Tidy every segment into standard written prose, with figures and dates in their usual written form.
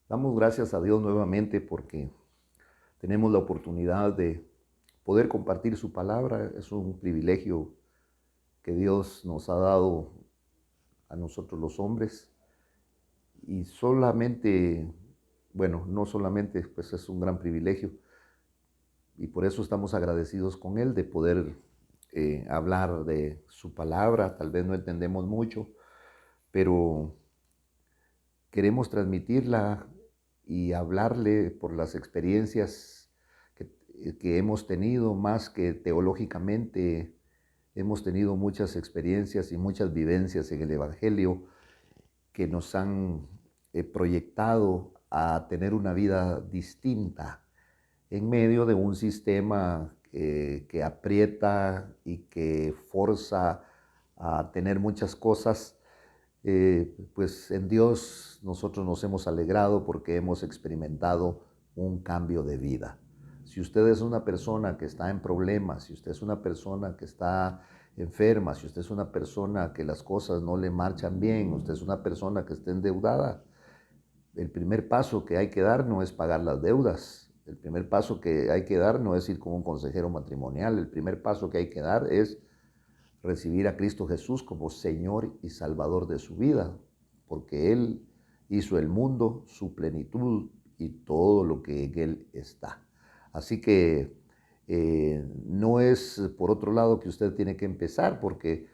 Damos gracias a Dios nuevamente porque tenemos la oportunidad de poder compartir su palabra. Es un privilegio que Dios nos ha dado a nosotros los hombres. Y solamente, bueno, no solamente, pues es un gran privilegio. Y por eso estamos agradecidos con Él de poder hablar de su palabra. Tal vez no entendemos mucho, pero queremos transmitirla y hablarle por las experiencias que hemos tenido, más que teológicamente. Hemos tenido muchas experiencias y muchas vivencias en el Evangelio que nos han proyectado a tener una vida distinta en medio de un sistema que aprieta y que forza a tener muchas cosas. Pues en Dios nosotros nos hemos alegrado porque hemos experimentado un cambio de vida. Si usted es una persona que está en problemas, si usted es una persona que está enferma, si usted es una persona que las cosas no le marchan bien, usted es una persona que está endeudada, el primer paso que hay que dar no es pagar las deudas. El primer paso que hay que dar no es ir con un consejero matrimonial. El primer paso que hay que dar es recibir a Cristo Jesús como Señor y Salvador de su vida, porque Él hizo el mundo, su plenitud y todo lo que en Él está. Así que no es por otro lado que usted tiene que empezar, porque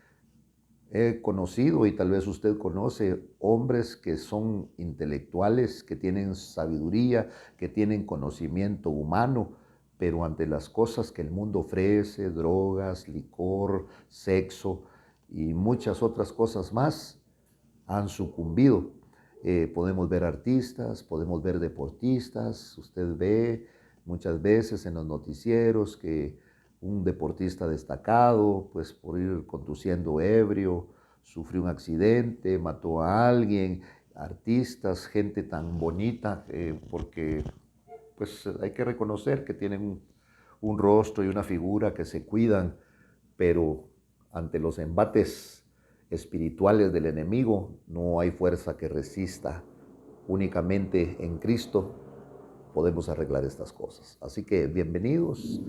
he conocido y tal vez usted conoce hombres que son intelectuales, que tienen sabiduría, que tienen conocimiento humano, pero ante las cosas que el mundo ofrece, drogas, licor, sexo y muchas otras cosas más, han sucumbido. Podemos ver artistas, podemos ver deportistas. Usted ve muchas veces en los noticieros que un deportista destacado, pues por ir conduciendo ebrio, sufrió un accidente, mató a alguien. Artistas, gente tan bonita, porque pues hay que reconocer que tienen un rostro y una figura que se cuidan, pero ante los embates espirituales del enemigo no hay fuerza que resista. Únicamente en Cristo podemos arreglar estas cosas. Así que bienvenidos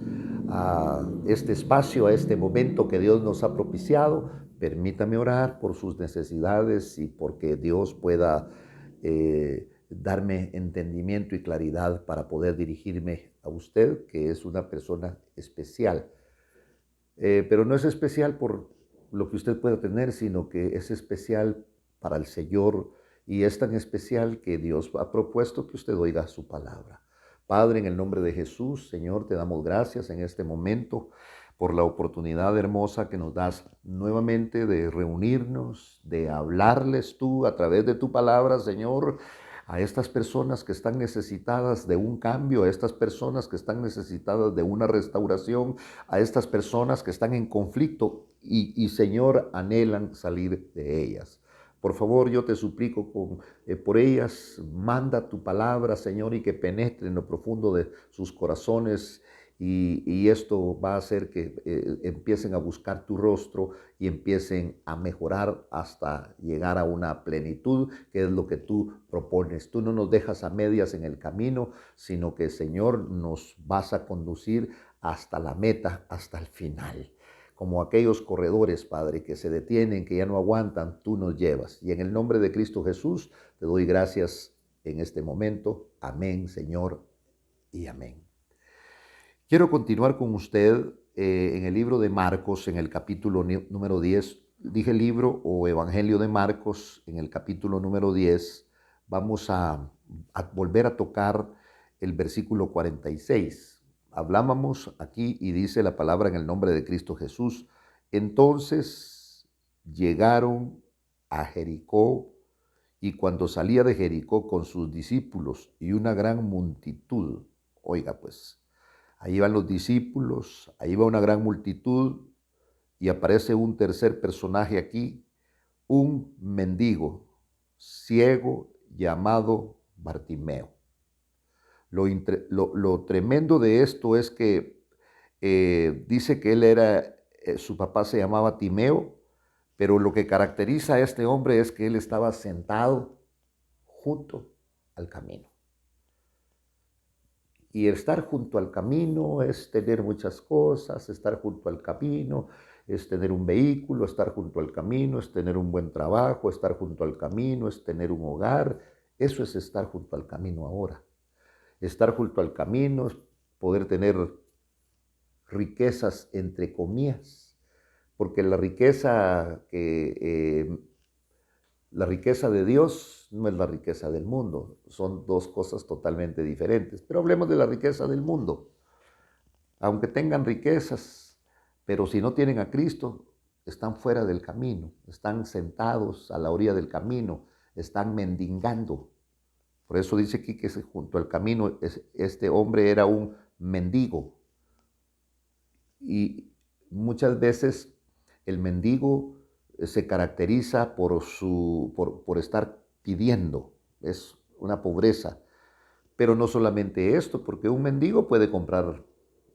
a este espacio, a este momento que Dios nos ha propiciado. Permítame orar por sus necesidades y porque Dios pueda darme entendimiento y claridad para poder dirigirme a usted, que es una persona especial. Pero no es especial por lo que usted pueda tener, sino que es especial para el Señor, y es tan especial que Dios ha propuesto que usted oiga su palabra. Padre, en el nombre de Jesús, Señor, te damos gracias en este momento por la oportunidad hermosa que nos das nuevamente de reunirnos, de hablarles tú a través de tu palabra, Señor, a estas personas que están necesitadas de un cambio, a estas personas que están necesitadas de una restauración, a estas personas que están en conflicto y Señor, anhelan salir de ellas. Por favor, yo te suplico por ellas, manda tu palabra, Señor, y que penetre en lo profundo de sus corazones. Y esto va a hacer que empiecen a buscar tu rostro y empiecen a mejorar hasta llegar a una plenitud, que es lo que tú propones. Tú no nos dejas a medias en el camino, sino que, Señor, nos vas a conducir hasta la meta, hasta el final. Como aquellos corredores, Padre, que se detienen, que ya no aguantan, tú nos llevas. Y en el nombre de Cristo Jesús, te doy gracias en este momento. Amén, Señor, y amén. Quiero continuar con usted en el libro de Marcos, en el capítulo número 10. Dije libro o Evangelio de Marcos, en el capítulo número 10. Vamos a volver a tocar el versículo 46. Hablábamos aquí y dice la palabra en el nombre de Cristo Jesús. Entonces llegaron a Jericó, y cuando salía de Jericó con sus discípulos y una gran multitud, oiga pues, ahí van los discípulos, ahí va una gran multitud y aparece un tercer personaje aquí, un mendigo ciego llamado Bartimeo. Lo tremendo de esto es que dice que él era, su papá se llamaba Timeo, pero lo que caracteriza a este hombre es que él estaba sentado junto al camino. Y estar junto al camino es tener muchas cosas, estar junto al camino es tener un vehículo, estar junto al camino es tener un buen trabajo, estar junto al camino es tener un hogar. Eso es estar junto al camino ahora. Estar junto al camino es poder tener riquezas entre comillas, porque la riqueza de Dios no es la riqueza del mundo, son dos cosas totalmente diferentes. Pero hablemos de la riqueza del mundo. Aunque tengan riquezas, pero si no tienen a Cristo, están fuera del camino, están sentados a la orilla del camino, están mendigando. Por eso dice aquí que junto al camino este hombre era un mendigo. Y muchas veces el mendigo se caracteriza por estar pidiendo, es una pobreza. Pero no solamente esto, porque un mendigo puede comprar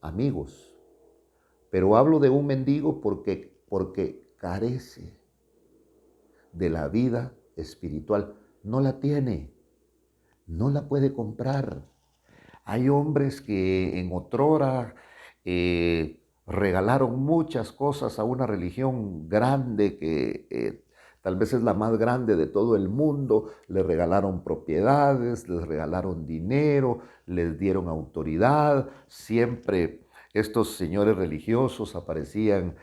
amigos, pero hablo de un mendigo porque carece de la vida espiritual, no la tiene, no la puede comprar. Hay hombres que en otrora regalaron muchas cosas a una religión grande que tal vez es la más grande de todo el mundo. Les regalaron propiedades, les regalaron dinero, les dieron autoridad. Siempre estos señores religiosos aparecían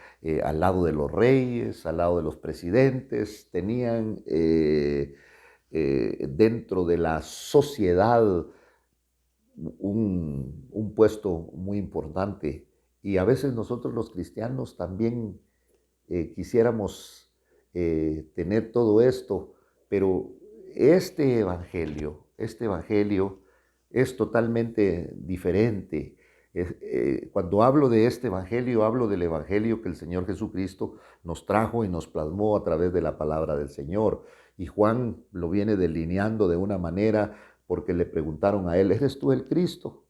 al lado de los reyes, al lado de los presidentes, tenían dentro de la sociedad un puesto muy importante. Y a veces nosotros los cristianos también quisiéramos tener todo esto, pero este evangelio es totalmente diferente. Cuando hablo de este evangelio, hablo del evangelio que el Señor Jesucristo nos trajo y nos plasmó a través de la palabra del Señor. Y Juan lo viene delineando de una manera porque le preguntaron a él, ¿eres tú el Cristo?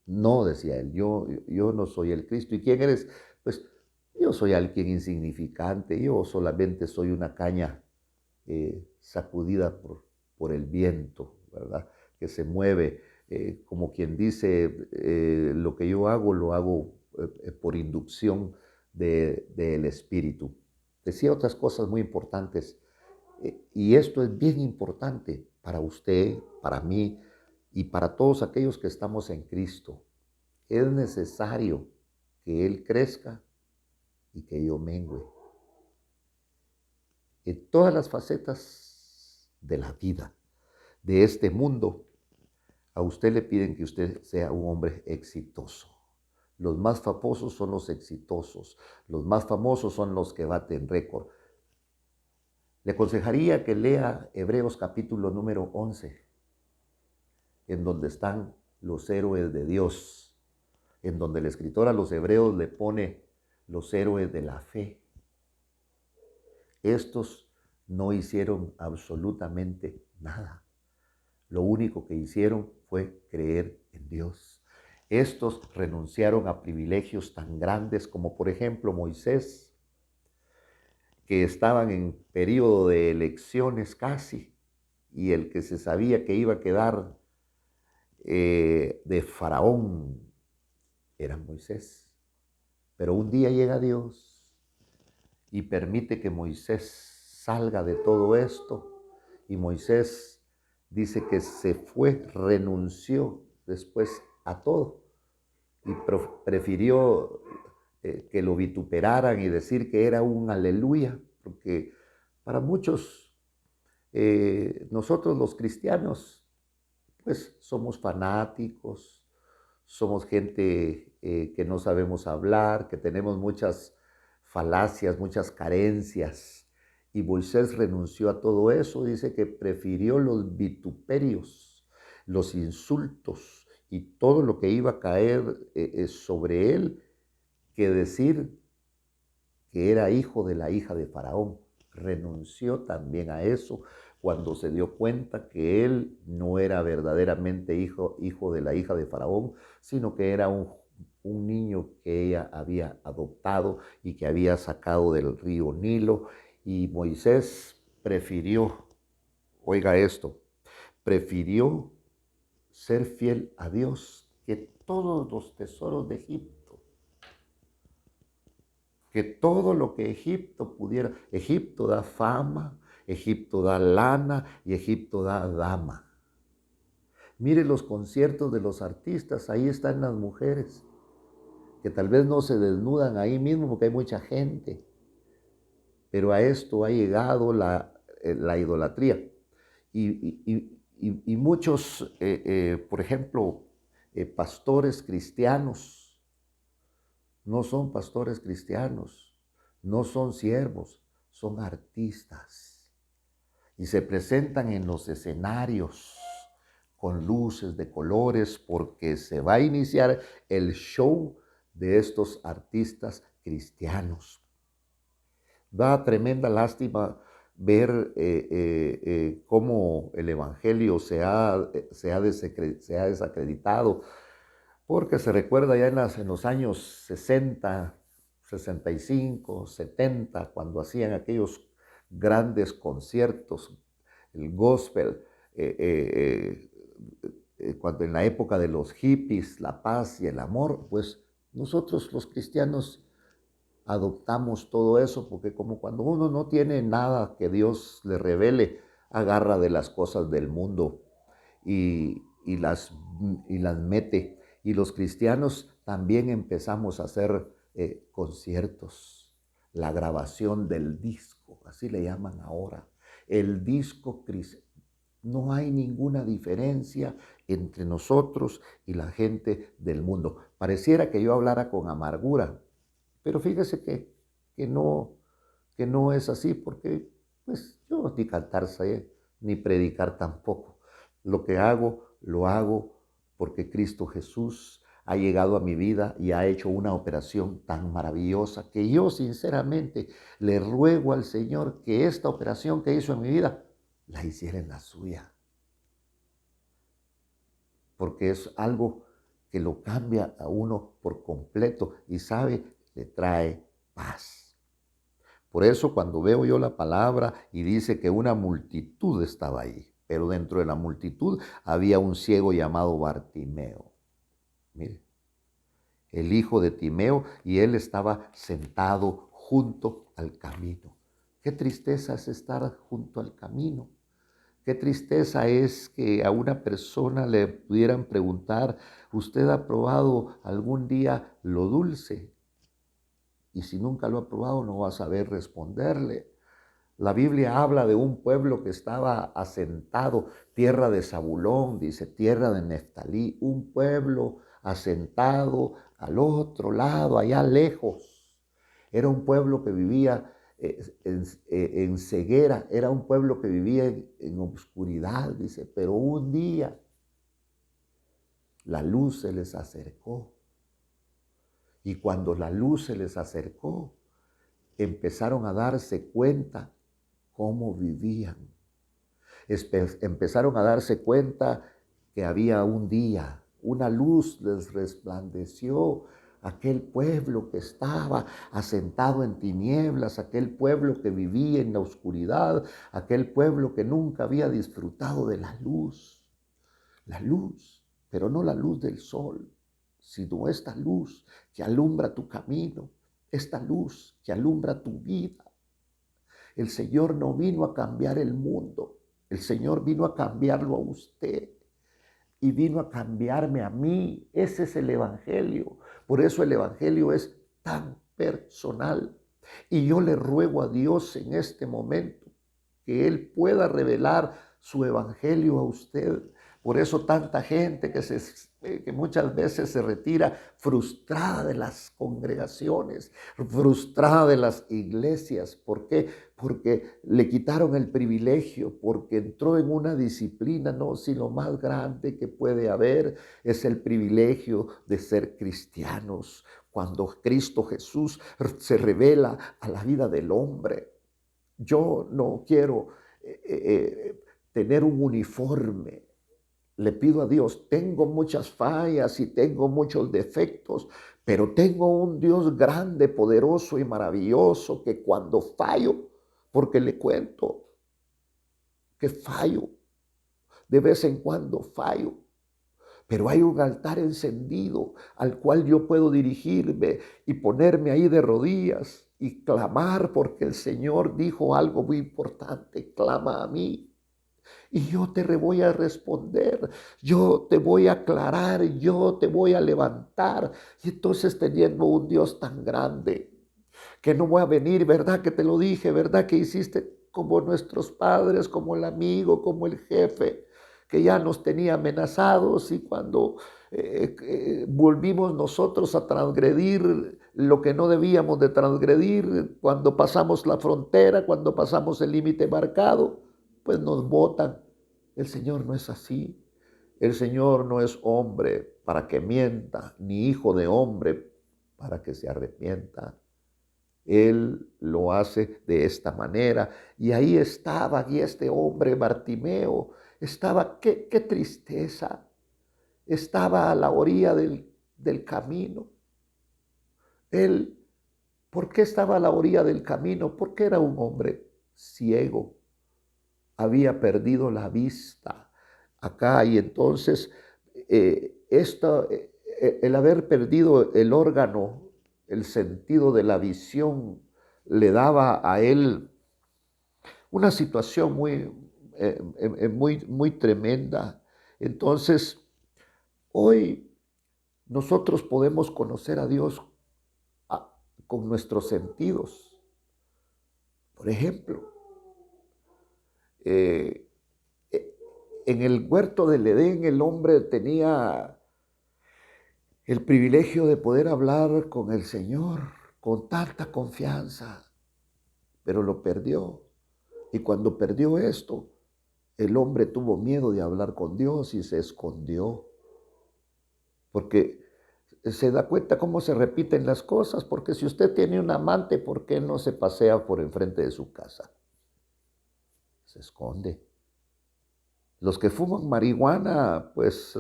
No, decía él, yo no soy el Cristo. ¿Y quién eres? Pues yo soy alguien insignificante, yo solamente soy una caña sacudida por el viento, ¿verdad? Que se mueve, como quien dice, lo que yo hago lo hago por inducción del Espíritu. Decía otras cosas muy importantes, y esto es bien importante para usted, para mí y para todos aquellos que estamos en Cristo. Es necesario que Él crezca y que yo mengüe. En todas las facetas de la vida, de este mundo, a usted le piden que usted sea un hombre exitoso. Los más famosos son los exitosos. Los más famosos son los que baten récord. Le aconsejaría que lea Hebreos capítulo número 11, en donde están los héroes de Dios, en donde el escritor a los hebreos le pone los héroes de la fe. Estos no hicieron absolutamente nada. Lo único que hicieron fue creer en Dios. Estos renunciaron a privilegios tan grandes como, por ejemplo, Moisés, que estaban en periodo de elecciones casi, y el que se sabía que iba a quedar de Faraón era Moisés. Pero un día llega Dios y permite que Moisés salga de todo esto, y Moisés dice que se fue, renunció después a todo y prefirió que lo vituperaran y decir que era un aleluya, porque para muchos, nosotros los cristianos, pues somos fanáticos, somos gente que no sabemos hablar, que tenemos muchas falacias, muchas carencias. Y Moisés renunció a todo eso, dice que prefirió los vituperios, los insultos y todo lo que iba a caer sobre él, que decir que era hijo de la hija de Faraón. Renunció también a eso cuando se dio cuenta que él no era verdaderamente hijo de la hija de Faraón, sino que era un niño que ella había adoptado y que había sacado del río Nilo. Y Moisés prefirió, oiga esto, prefirió ser fiel a Dios que todos los tesoros de Egipto, que todo lo que Egipto pudiera, Egipto da fama, Egipto da lana y Egipto da dama. Mire los conciertos de los artistas, ahí están las mujeres, que tal vez no se desnudan ahí mismo porque hay mucha gente, pero a esto ha llegado la idolatría. Y muchos, por ejemplo, pastores cristianos, no son pastores cristianos, no son siervos, son artistas. Y se presentan en los escenarios con luces de colores porque se va a iniciar el show de estos artistas cristianos. Da tremenda lástima ver cómo el Evangelio se ha desacreditado, porque se recuerda ya en los años 60, 65, 70, cuando hacían aquellos grandes conciertos, el gospel, cuando en la época de los hippies, la paz y el amor, pues nosotros los cristianos adoptamos todo eso, porque como cuando uno no tiene nada que Dios le revele, agarra de las cosas del mundo y las mete. Y los cristianos también empezamos a hacer conciertos, la grabación del disco, así le llaman ahora, el disco cristiano. No hay ninguna diferencia entre nosotros y la gente del mundo. Pareciera que yo hablara con amargura, pero fíjese que no es así, porque pues yo ni cantar sé, ni predicar tampoco. Lo que hago, lo hago porque Cristo Jesús ha llegado a mi vida y ha hecho una operación tan maravillosa que yo sinceramente le ruego al Señor que esta operación que hizo en mi vida la hiciera en la suya, porque es algo que lo cambia a uno por completo y sabe, le trae paz. Por eso cuando veo yo la palabra y dice que una multitud estaba ahí, pero dentro de la multitud había un ciego llamado Bartimeo. Mire, el hijo de Timeo, y él estaba sentado junto al camino. Qué tristeza es estar junto al camino. Qué tristeza es que a una persona le pudieran preguntar, ¿usted ha probado algún día lo dulce? Y si nunca lo ha probado, no va a saber responderle. La Biblia habla de un pueblo que estaba asentado, tierra de Zabulón, dice, tierra de Neftalí, un pueblo asentado al otro lado, allá lejos. Era un pueblo que vivía en ceguera, era un pueblo que vivía en obscuridad, dice, pero un día la luz se les acercó. Y cuando la luz se les acercó, empezaron a darse cuenta cómo vivían. Empezaron a darse cuenta que había un día, una luz les resplandeció. Aquel pueblo que estaba asentado en tinieblas, aquel pueblo que vivía en la oscuridad, aquel pueblo que nunca había disfrutado de la luz, pero no la luz del sol, sino esta luz que alumbra tu camino, esta luz que alumbra tu vida. El Señor no vino a cambiar el mundo, el Señor vino a cambiarlo a usted y vino a cambiarme a mí. Ese es el Evangelio. Por eso el Evangelio es tan personal. Y yo le ruego a Dios en este momento que Él pueda revelar su Evangelio a usted. Por eso tanta gente que muchas veces se retira frustrada de las congregaciones, frustrada de las iglesias. ¿Por qué? Porque le quitaron el privilegio, porque entró en una disciplina, no, si lo más grande que puede haber es el privilegio de ser cristianos. Cuando Cristo Jesús se revela a la vida del hombre. Yo no quiero tener un uniforme. Le pido a Dios, tengo muchas fallas y tengo muchos defectos, pero tengo un Dios grande, poderoso y maravilloso que cuando fallo, porque le cuento que fallo, de vez en cuando fallo, pero hay un altar encendido al cual yo puedo dirigirme y ponerme ahí de rodillas y clamar, porque el Señor dijo algo muy importante: clama a mí y yo te voy a responder, yo te voy a aclarar, yo te voy a levantar. Y entonces, teniendo un Dios tan grande, que no voy a venir, ¿verdad? Que te lo dije, ¿verdad? Que hiciste como nuestros padres, como el amigo, como el jefe, que ya nos tenía amenazados, y cuando volvimos nosotros a transgredir lo que no debíamos de transgredir, cuando pasamos la frontera, cuando pasamos el límite marcado, pues nos botan. El Señor no es así. El Señor no es hombre para que mienta, ni hijo de hombre para que se arrepienta. Él lo hace de esta manera. Y ahí estaba, y este hombre Bartimeo estaba, qué tristeza, estaba a la orilla del camino. Él, ¿por qué estaba a la orilla del camino? Porque era un hombre ciego, había perdido la vista acá, y entonces el haber perdido el órgano, el sentido de la visión, le daba a él una situación muy tremenda. Entonces, hoy nosotros podemos conocer a Dios con nuestros sentidos. Por ejemplo, eh, en el huerto del Edén, el hombre tenía el privilegio de poder hablar con el Señor con tanta confianza, pero lo perdió. Y cuando perdió esto, el hombre tuvo miedo de hablar con Dios y se escondió. Porque se da cuenta cómo se repiten las cosas. Porque si usted tiene un amante, ¿por qué no se pasea por enfrente de su casa? Se esconde. Los que fuman marihuana, pues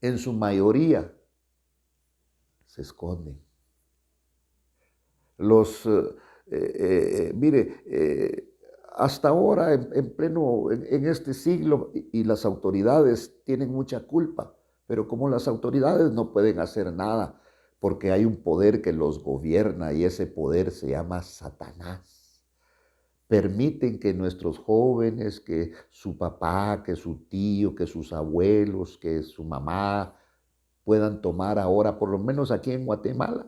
en su mayoría se esconden. Hasta ahora, en este siglo, y las autoridades tienen mucha culpa, pero como las autoridades no pueden hacer nada, porque hay un poder que los gobierna, y ese poder se llama Satanás. Permiten que nuestros jóvenes, que su papá, que su tío, que sus abuelos, que su mamá puedan tomar ahora, por lo menos aquí en Guatemala,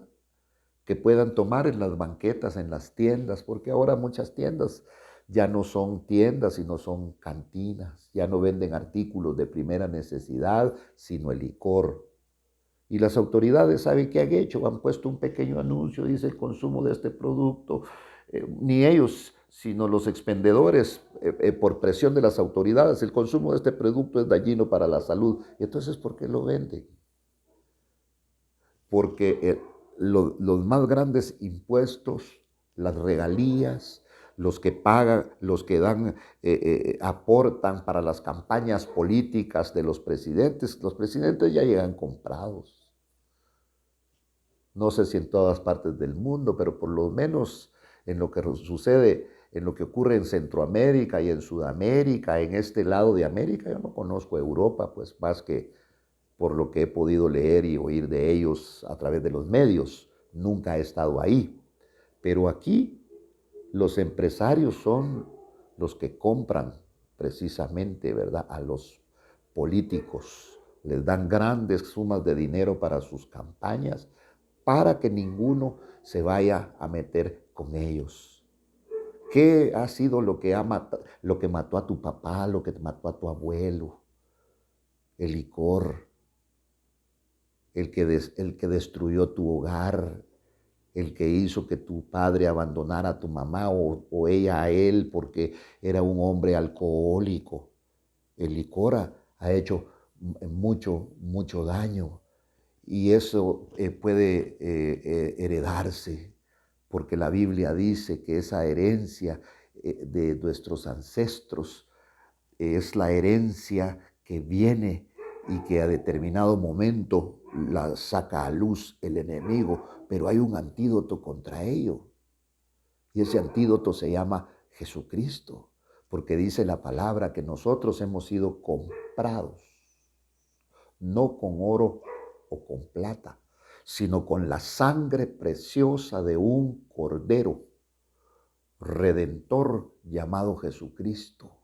que puedan tomar en las banquetas, en las tiendas, porque ahora muchas tiendas ya no son tiendas, sino son cantinas. Ya no venden artículos de primera necesidad, sino el licor. Y las autoridades, ¿saben qué han hecho? Han puesto un pequeño anuncio: dice: el consumo de este producto, ni ellos, sino los expendedores, por presión de las autoridades, el consumo de este producto es dañino para la salud. Y entonces, ¿por qué lo venden? Porque los más grandes impuestos, las regalías, los que pagan, los que dan, aportan para las campañas políticas de los presidentes ya llegan comprados. No sé si en todas partes del mundo, pero por lo menos en lo que sucede, en lo que ocurre en Centroamérica y en Sudamérica, en este lado de América. Yo no conozco Europa, pues, más que por lo que he podido leer y oír de ellos a través de los medios. Nunca he estado ahí. Pero aquí los empresarios son los que compran precisamente, ¿verdad?, a los políticos. Les dan grandes sumas de dinero para sus campañas, para que ninguno se vaya a meter con ellos. ¿Qué ha sido lo que mató a tu papá, lo que mató a tu abuelo? El licor, el que destruyó tu hogar, el que hizo que tu padre abandonara a tu mamá, o ella a él, porque era un hombre alcohólico. El licor ha hecho mucho daño, y eso puede heredarse, porque la Biblia dice que esa herencia de nuestros ancestros es la herencia que viene y que a determinado momento la saca a luz el enemigo, pero hay un antídoto contra ello. Y ese antídoto se llama Jesucristo, porque dice la palabra que nosotros hemos sido comprados no con oro o con plata, sino con la sangre preciosa de un cordero redentor llamado Jesucristo,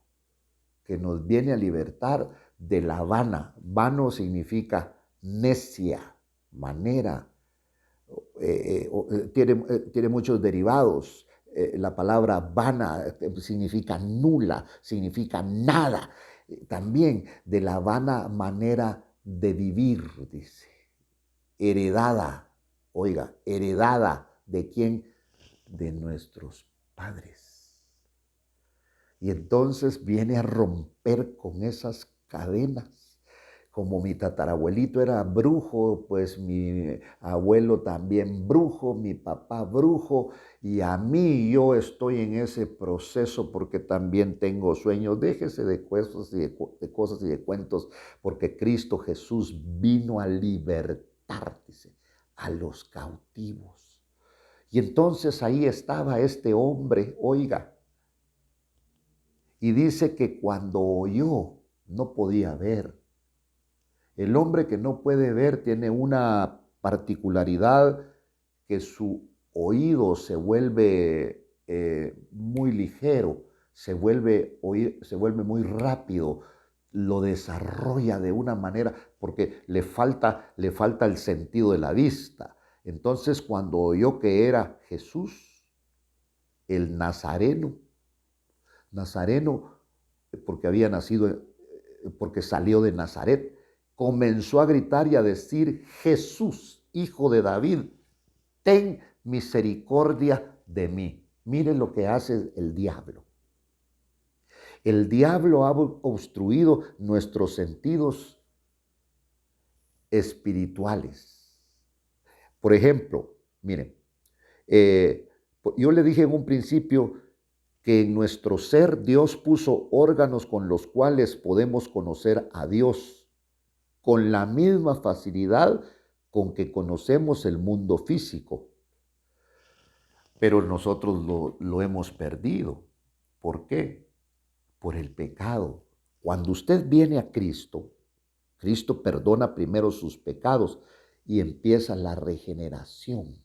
que nos viene a libertar de la vana. Vano significa necia, manera, tiene muchos derivados. La palabra vana significa nula, significa nada. También de la vana manera de vivir, dice. Heredada, oiga, heredada ¿de quién? De nuestros padres. Y entonces viene a romper con esas cadenas. Como mi tatarabuelito era brujo, pues mi abuelo también brujo, mi papá brujo, y a mí yo estoy en ese proceso porque también tengo sueños. Déjese de cosas y de cuentos, porque Cristo Jesús vino a libertar, dice, a los cautivos. Y entonces ahí estaba este hombre, oiga, y dice que cuando oyó no podía ver. El hombre que no puede ver tiene una particularidad, que su oído se vuelve muy ligero, se vuelve muy rápido, lo desarrolla de una manera porque le falta el sentido de la vista. Entonces, cuando oyó que era Jesús, el Nazareno, porque había nacido, porque salió de Nazaret, comenzó a gritar y a decir: Jesús, hijo de David, ten misericordia de mí. Miren lo que hace el diablo. El diablo ha obstruido nuestros sentidos espirituales. Por ejemplo, miren, yo le dije en un principio que en nuestro ser Dios puso órganos con los cuales podemos conocer a Dios con la misma facilidad con que conocemos el mundo físico. Pero nosotros lo hemos perdido. ¿Por qué? Por el pecado. Cuando usted viene a Cristo, Cristo perdona primero sus pecados y empieza la regeneración.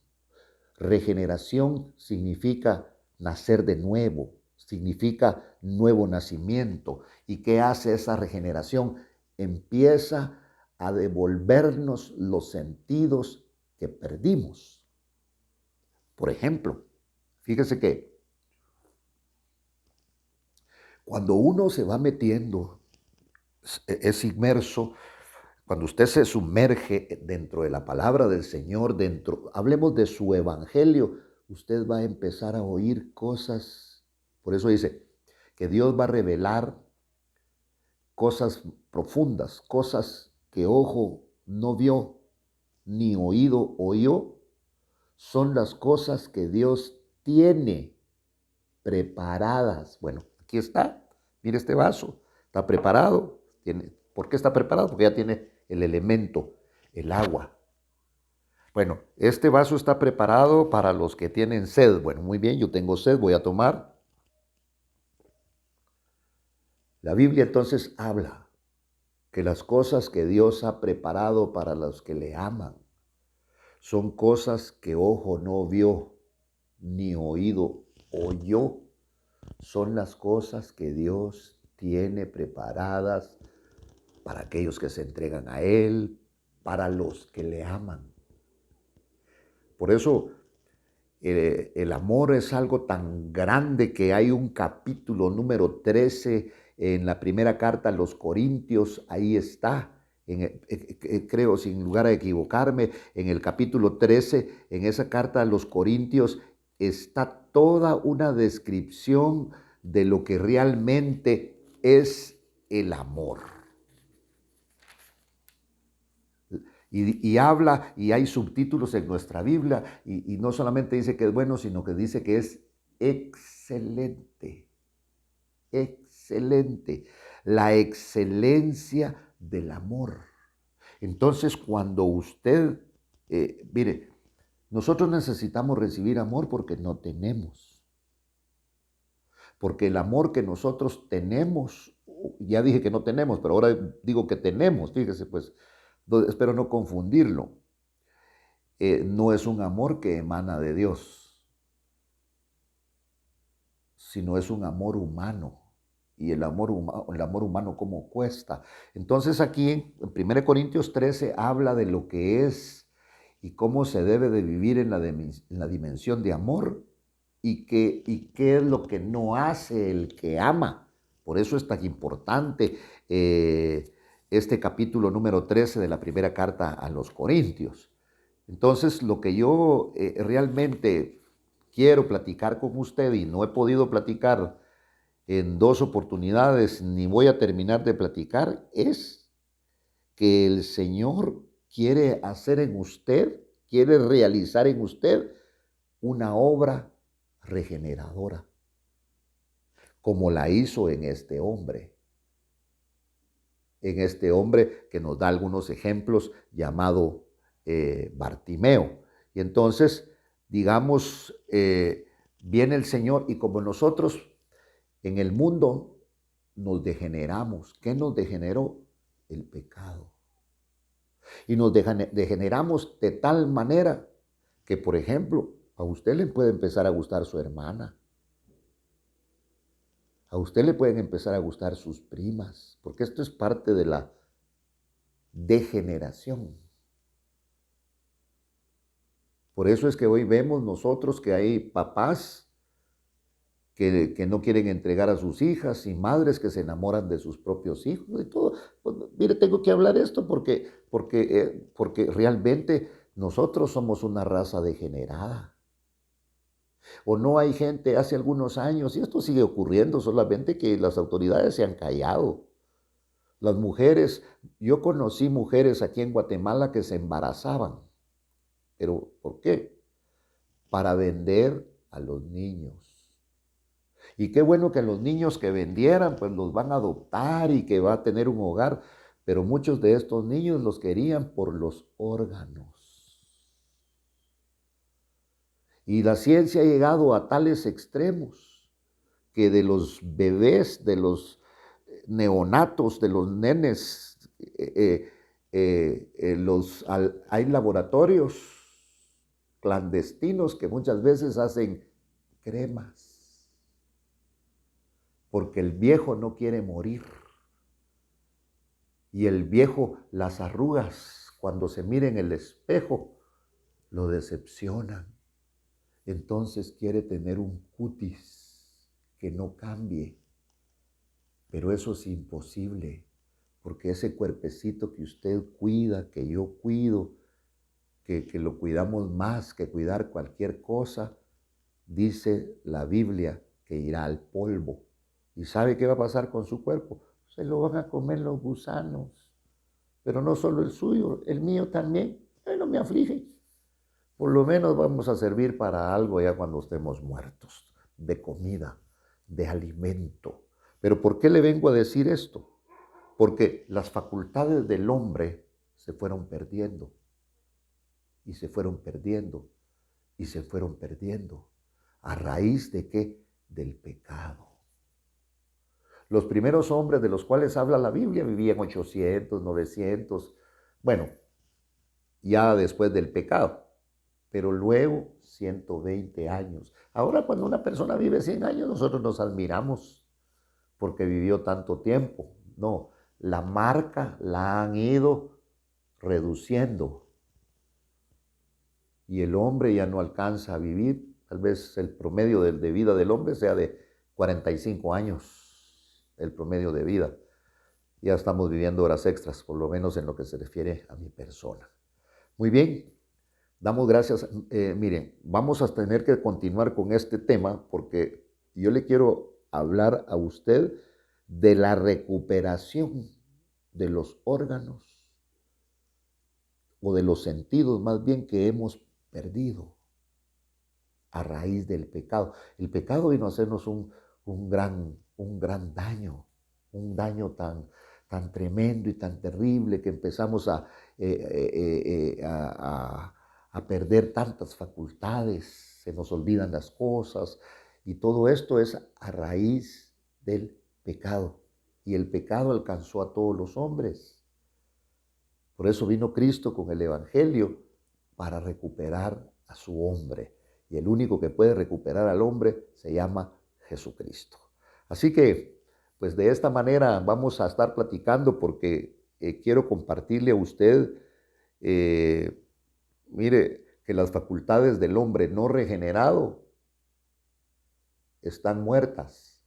Regeneración significa nacer de nuevo, significa nuevo nacimiento. ¿Y qué hace esa regeneración? Empieza a devolvernos los sentidos que perdimos. Por ejemplo, fíjese que cuando uno se va metiendo, es inmerso, cuando usted se sumerge dentro de la palabra del Señor, hablemos de su evangelio, usted va a empezar a oír cosas. Por eso dice que Dios va a revelar cosas profundas, cosas que ojo no vio, ni oído oyó. Son las cosas que Dios tiene preparadas. Bueno, aquí está. Mire este vaso. Está preparado. ¿Por qué está preparado? Porque ya tiene el elemento, el agua. Bueno, este vaso está preparado para los que tienen sed. Bueno, muy bien, yo tengo sed, voy a tomar. La Biblia entonces habla que las cosas que Dios ha preparado para los que le aman son cosas que ojo no vio, ni oído oyó. Son las cosas que Dios tiene preparadas para aquellos que se entregan a Él, para los que le aman. Por eso el amor es algo tan grande que hay un capítulo número 13 en la primera carta a los Corintios, ahí está. Creo, sin lugar a equivocarme, en el capítulo 13, en esa carta a los Corintios, está toda una descripción de lo que realmente es el amor. Y habla, y hay subtítulos en nuestra Biblia, y no solamente dice que es bueno, sino que dice que es excelente. Excelente. La excelencia del amor. Entonces, cuando usted, mire, nosotros necesitamos recibir amor porque no tenemos. Porque el amor que nosotros tenemos, ya dije que no tenemos, pero ahora digo que tenemos, fíjese pues, Espero no confundirlo. No es un amor que emana de Dios, sino es un amor humano. Y el amor humano, ¿cómo cuesta? Entonces aquí en 1 Corintios 13 habla de lo que es y cómo se debe de vivir en la dimensión de amor y qué es lo que no hace el que ama. Por eso es tan importante este capítulo número 13 de la primera carta a los Corintios. Entonces, lo que yo realmente quiero platicar con usted y no he podido platicar en 2 oportunidades, ni voy a terminar de platicar, es que el Señor quiere hacer en usted, quiere realizar en usted una obra regeneradora, como la hizo en este hombre que nos da algunos ejemplos llamado Bartimeo. Y entonces, digamos, viene el Señor y como nosotros en el mundo nos degeneramos. ¿Qué nos degeneró? El pecado. Y nos degeneramos de tal manera que, por ejemplo, a usted le puede empezar a gustar su hermana. A usted le pueden empezar a gustar sus primas, porque esto es parte de la degeneración. Por eso es que hoy vemos nosotros que hay papás que no quieren entregar a sus hijas y madres que se enamoran de sus propios hijos y todo. Pues, mire, tengo que hablar esto porque realmente nosotros somos una raza degenerada. O no hay gente hace algunos años, y esto sigue ocurriendo, solamente que las autoridades se han callado. Las mujeres, yo conocí mujeres aquí en Guatemala que se embarazaban. ¿Pero por qué? Para vender a los niños. Y qué bueno que los niños que vendieran, pues los van a adoptar y que va a tener un hogar. Pero muchos de estos niños los querían por los órganos. Y la ciencia ha llegado a tales extremos que de los bebés, de los neonatos, de los nenes, hay laboratorios clandestinos que muchas veces hacen cremas, porque el viejo no quiere morir. Y el viejo, las arrugas, cuando se mira en el espejo, lo decepcionan. Entonces quiere tener un cutis que no cambie. Pero eso es imposible, porque ese cuerpecito que usted cuida, que yo cuido, que lo cuidamos más que cuidar cualquier cosa, dice la Biblia que irá al polvo. ¿Y sabe qué va a pasar con su cuerpo? Se lo van a comer los gusanos. Pero no solo el suyo, el mío también. Ay, no me aflige. Por lo menos vamos a servir para algo ya cuando estemos muertos, de comida, de alimento. Pero ¿por qué le vengo a decir esto? Porque las facultades del hombre se fueron perdiendo y se fueron perdiendo y se fueron perdiendo. ¿A raíz de qué? Del pecado. Los primeros hombres de los cuales habla la Biblia vivían 800, 900, bueno, ya después del pecado, pero luego 120 años. Ahora cuando una persona vive 100 años, nosotros nos admiramos porque vivió tanto tiempo. No, la marca la han ido reduciendo y el hombre ya no alcanza a vivir. Tal vez el promedio de vida del hombre sea de 45 años, el promedio de vida. Ya estamos viviendo horas extras, por lo menos en lo que se refiere a mi persona. Muy bien, damos gracias. Miren, vamos a tener que continuar con este tema porque yo le quiero hablar a usted de la recuperación de los órganos o de los sentidos más bien que hemos perdido a raíz del pecado. El pecado vino a hacernos un gran daño, un daño tan tremendo y tan terrible que empezamos a perder tantas facultades, se nos olvidan las cosas y todo esto es a raíz del pecado. Y el pecado alcanzó a todos los hombres. Por eso vino Cristo con el Evangelio para recuperar a su hombre. Y el único que puede recuperar al hombre se llama Jesucristo. Así que, pues de esta manera vamos a estar platicando porque quiero compartirle a usted, eh, mire, que las facultades del hombre no regenerado están muertas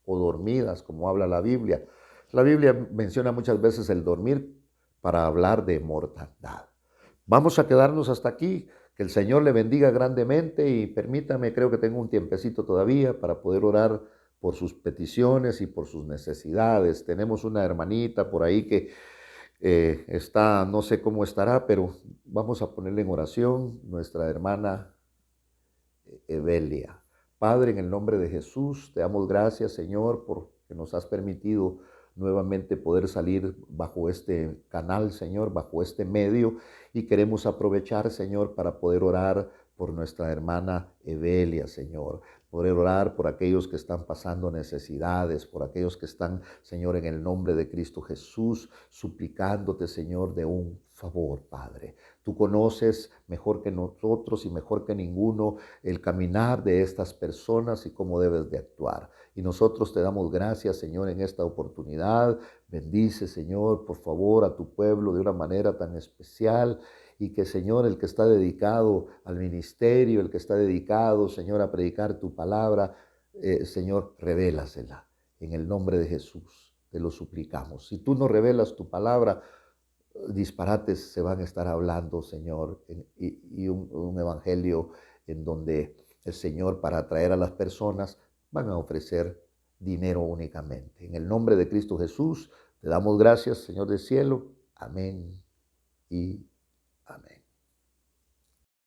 o dormidas, como habla la Biblia. La Biblia menciona muchas veces el dormir para hablar de mortandad. Vamos a quedarnos hasta aquí. Que el Señor le bendiga grandemente y permítame, creo que tengo un tiempecito todavía para poder orar por sus peticiones y por sus necesidades. Tenemos una hermanita por ahí que está, no sé cómo estará, pero vamos a ponerle en oración, nuestra hermana Evelia. Padre, en el nombre de Jesús, te damos gracias, Señor, porque nos has permitido nuevamente poder salir bajo este canal, Señor, bajo este medio, y queremos aprovechar, Señor, para poder orar por nuestra hermana Evelia, Señor, poder orar por aquellos que están pasando necesidades, por aquellos que están, Señor, en el nombre de Cristo Jesús, suplicándote, Señor, de un favor, Padre. Tú conoces mejor que nosotros y mejor que ninguno el caminar de estas personas y cómo debes de actuar. Y nosotros te damos gracias, Señor, en esta oportunidad. Bendice, Señor, por favor, a tu pueblo de una manera tan especial. Y que, Señor, el que está dedicado al ministerio, el que está dedicado, Señor, a predicar tu palabra, Señor, revélasela. En el nombre de Jesús te lo suplicamos. Si tú no revelas tu palabra, disparates se van a estar hablando, Señor, y un evangelio en donde el Señor, para atraer a las personas, van a ofrecer dinero únicamente. En el nombre de Cristo Jesús, te damos gracias, Señor del cielo. Amén y